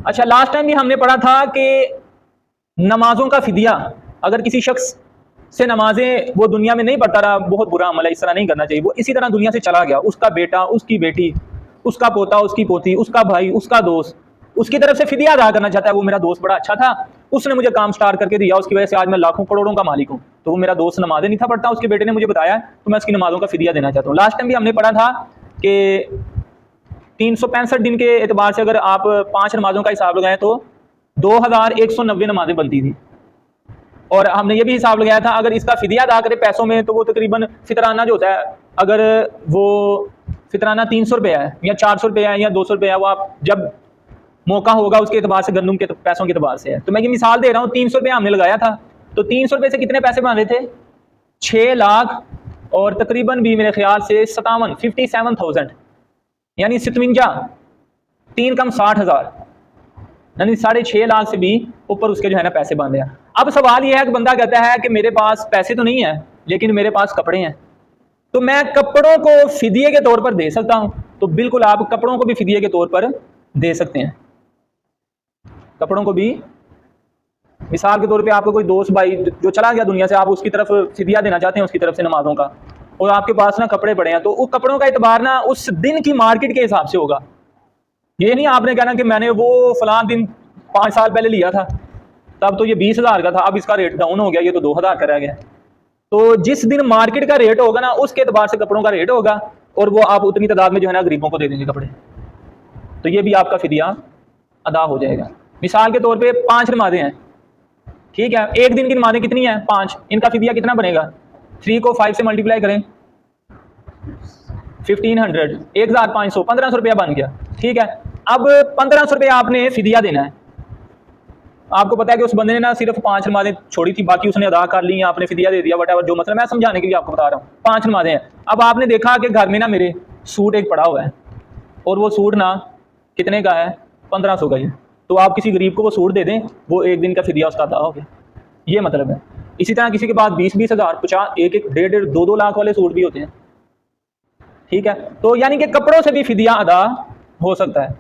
अच्छा, last time भी हमने पढ़ा था कि नमाजों का फिदिया, अगर किसी शख्स से नमाजें वो दुनिया में नहीं पढ़ता रहा, बहुत बुरा अमल है, इस तरह नहीं करना चाहिए। वो इसी तरह दुनिया से चला गया, उसका बेटा, उसकी बेटी, उसका पोता, उसकी पोती, उसका भाई, उसका दोस्त उसकी तरफ से फिदिया अदा करना चाहता है। वो मेरा दोस्त बड़ा अच्छा था, उसने मुझे काम स्टार्ट करके दिया, उसकी वजह से आज मैं लाखों करोड़ों का मालिक हूँ। तो वो मेरा दोस्त नमाजें नहीं था पढ़ता, उसके बेटे ने मुझे बताया, तो मैं उसकी नमाजों का फिदिया देना चाहता हूँ। लास्ट टाइम भी हमने पढ़ा था कि 365 दिन के एतबार से अगर आप 5 नमाजों का हिसाब लगाएं तो 2190 नमाजें बनती थी। और हमने ये भी हिसाब लगाया था अगर इसका फिदिया अदा करे पैसों में तो वो तकरीबन फितराना जो होता है, अगर वो फितराना 300 रुपये है या 400 रुपये है या 200 रुपये है, वो आप जब मौका होगा उसके एतबार से गंदम के पैसों के एतबार से है। तो मैं ये मिसाल दे रहा हूँ, 300 रुपये हमने लगाया था, तो 300 रुपये से कितने पैसे बन रहे थे? 6 लाख और तकरीबन भी मेरे ख्याल से 57,000 यानी 57, 3 कम 60,000 यानी 6.5 लाख से भी ऊपर उसके जो है ना पैसे बन रहे हैं। अब सवाल यह है कि बंदा कहता है कि मेरे पास पैसे तो नहीं है लेकिन मेरे पास कपड़े हैं, तो मैं कपड़ों को फिदिये के तौर पर दे सकता हूं। तो बिल्कुल आप कपड़ों को भी फिदिये के तौर पर दे सकते हैं। कपड़ों को भी, मिसाल के तौर पे आपको कोई दोस्त भाई जो चला गया दुनिया से, आप उसकी तरफ फिदिया देना चाहते हैं उसकी तरफ से नमाजों का, और आपके पास ना कपड़े पड़े हैं, तो उस कपड़ों का एतबार ना उस दिन की मार्केट के हिसाब से होगा। ये नहीं आपने कहना कि मैंने वो फलां दिन 5 साल पहले लिया था, तब तो ये 20,000 का था, अब इसका रेट डाउन हो गया, ये तो 2,000 का रह गया। तो जिस दिन मार्केट का रेट होगा ना उसके एतबार से कपड़ों का रेट होगा, और वो आप उतनी तादाद में जो है ना गरीबों को दे देंगे कपड़े, तो ये भी आपका फिदिया अदा हो जाएगा। मिसाल के तौर पे 5 नमाजें हैं, ठीक है, एक दिन की नमाजें कितनी हैं? 5। इनका फिदिया कितना बनेगा? 3 को 5 से मल्टीप्लाई करें, 1500, 1500, 1500 रुपया बन गया, ठीक है। अब 1500 रुपया आपने फिदिया देना है। आपको पता है कि उस बंदे ने ना सिर्फ 5 नमाजें छोड़ी थी, बाकी उसने अदा कर ली, आपने फिदिया दे दिया, वट जो मतलब मैं समझाने के लिए आपको बता रहा हूँ। 5 नमाजें हैं। अब आपने देखा कि घर में ना मेरे सूट एक पड़ा हुआ है, और वो सूट ना कितने का है? 1500 का ही। तो आप किसी गरीब को वो सूट दे दें, वो एक दिन का फिदिया उसका अदा हो गया, ये मतलब है। इसी तरह किसी के पास 20-20 हज़ार, 50, 1-1, 1.5, 2-2 लाख वाले सूट भी होते हैं, ठीक है। तो यानी कि कपड़ों से भी फिदिया अदा हो सकता है।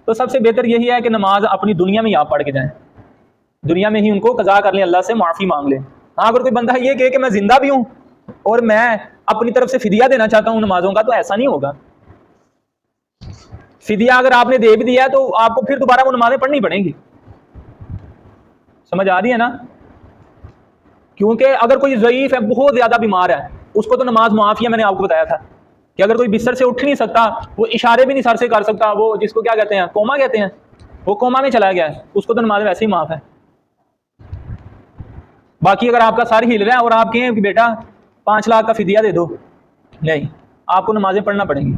तो सबसे बेहतर यही है कि नमाज अपनी दुनिया में ही आप पढ़ के जाएं, दुनिया में ही उनको कज़ा कर लें, अल्लाह से माफ़ी मांग लें। हाँ, अगर कोई बंदा ये कहे कि मैं जिंदा भी हूँ और मैं अपनी तरफ से फिदिया देना चाहता हूँ नमाजों का, तो ऐसा नहीं होगा। फिदिया अगर आपने दे भी दिया है तो आपको फिर दोबारा वो नमाजें पढ़नी पड़ेंगी। समझ आ रही है ना? क्योंकि अगर कोई ज़ईफ है, बहुत ज़्यादा बीमार है, उसको तो नमाज माफ़ी है। मैंने आपको बताया था कि अगर कोई बिस्तर से उठ नहीं सकता, वो इशारे भी नहीं सर से कर सकता, वो जिसको क्या कहते हैं, कोमा कहते हैं, वो कोमा में चला गया है, उसको तो नमाज वैसे ही माफ़ है। बाकी अगर आपका सर हिल रहा है और आप कहें कि बेटा 5 लाख का फिदिया दे दो, नहीं, आपको नमाजें पढ़ना पड़ेंगी।